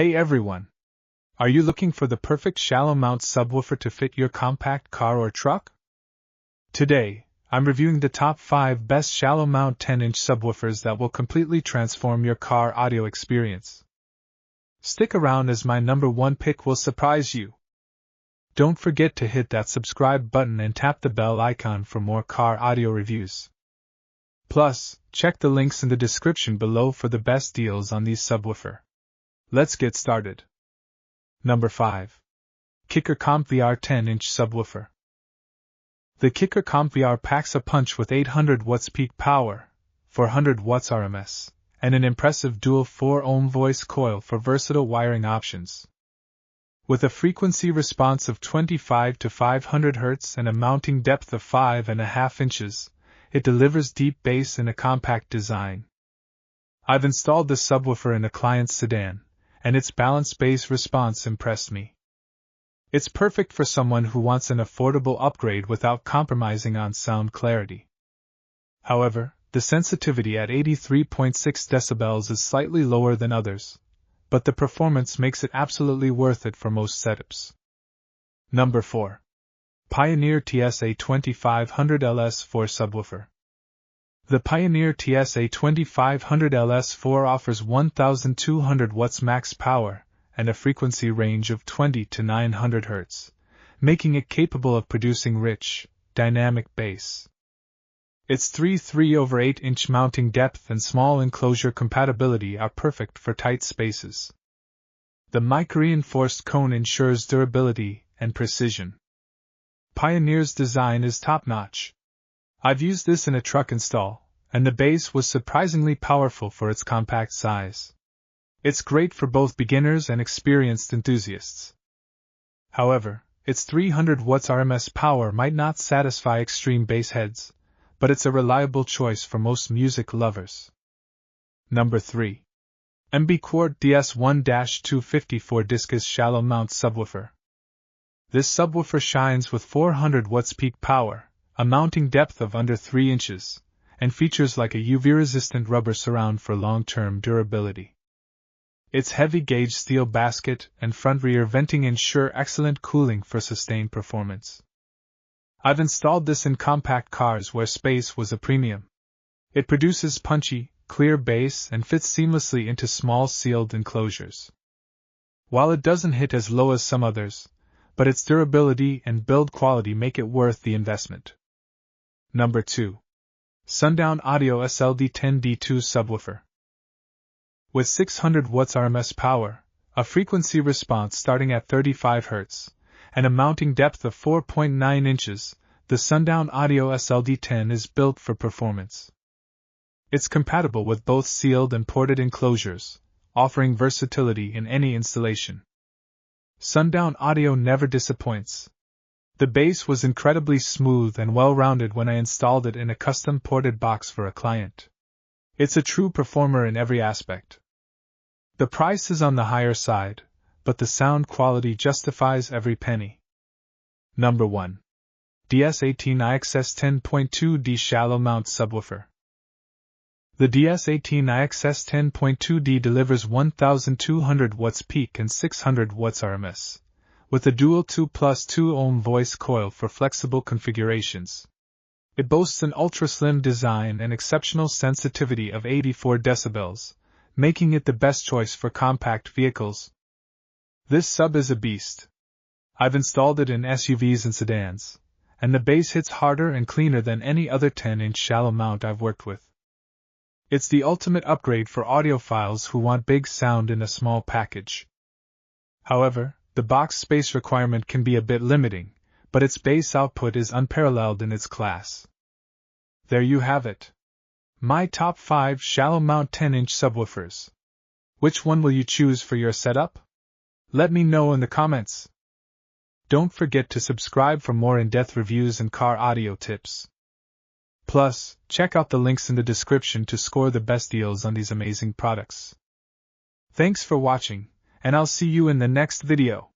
Hey everyone! Are you looking for the perfect shallow mount subwoofer to fit your compact car or truck? Today, I'm reviewing the top 5 best shallow mount 10-inch subwoofers that will completely transform your car audio experience. Stick around as my number 1 pick will surprise you. Don't forget to hit that subscribe button and tap the bell icon for more car audio reviews. Plus, check the links in the description below for the best deals on these subwoofer. Let's get started. Number 5. Kicker CompVR 10-inch subwoofer. The Kicker CompVR packs a punch with 800 watts peak power, 400 watts RMS, and an impressive dual 4-ohm voice coil for versatile wiring options. With a frequency response of 25 to 500 Hz and a mounting depth of 5.5 inches, it delivers deep bass in a compact design. I've installed the subwoofer in a client's sedan, and its balanced bass response impressed me. It's perfect for someone who wants an affordable upgrade without compromising on sound clarity. However, the sensitivity at 83.6 decibels is slightly lower than others, but the performance makes it absolutely worth it for most setups. Number 4. Pioneer TSA 2500 LS4 subwoofer. The Pioneer TSA 2500 LS4 offers 1200 watts max power and a frequency range of 20 to 900 Hz, making it capable of producing rich, dynamic bass. Its 3/8-inch mounting depth and small enclosure compatibility are perfect for tight spaces. The mic-reinforced cone ensures durability and precision. Pioneer's design is top-notch. I've used this in a truck install, and the bass was surprisingly powerful for its compact size. It's great for both beginners and experienced enthusiasts. However, its 300 watts RMS power might not satisfy extreme bass heads, but it's a reliable choice for most music lovers. Number 3. Quart DS1-254 Discus Shallow Mount Subwoofer. This subwoofer shines with 400 watts peak power, a mounting depth of under 3 inches, and features like a UV-resistant rubber surround for long-term durability. Its heavy-gauge steel basket and front-rear venting ensure excellent cooling for sustained performance. I've installed this in compact cars where space was a premium. It produces punchy, clear bass and fits seamlessly into small sealed enclosures. While it doesn't hit as low as some others, but its durability and build quality make it worth the investment. Number 2. Sundown Audio SLD10D2 Subwoofer. With 600 watts RMS power, a frequency response starting at 35 Hz, and a mounting depth of 4.9 inches, the Sundown Audio SLD10 is built for performance. It's compatible with both sealed and ported enclosures, offering versatility in any installation. Sundown Audio never disappoints. The bass was incredibly smooth and well-rounded when I installed it in a custom ported box for a client. It's a true performer in every aspect. The price is on the higher side, but the sound quality justifies every penny. Number 1. DS18 IXS 10.2D Shallow Mount Subwoofer. The DS18 IXS 10.2D delivers 1200 watts peak and 600 watts RMS, with a dual 2+2 ohm voice coil for flexible configurations. It boasts an ultra-slim design and exceptional sensitivity of 84 decibels, making it the best choice for compact vehicles. This sub is a beast. I've installed it in SUVs and sedans, and the bass hits harder and cleaner than any other 10-inch shallow mount I've worked with. It's the ultimate upgrade for audiophiles who want big sound in a small package. However, the box space requirement can be a bit limiting, but its bass output is unparalleled in its class. There you have it. My top 5 shallow mount 10-inch subwoofers. Which one will you choose for your setup? Let me know in the comments. Don't forget to subscribe for more in-depth reviews and car audio tips. Plus, check out the links in the description to score the best deals on these amazing products. Thanks for watching, and I'll see you in the next video.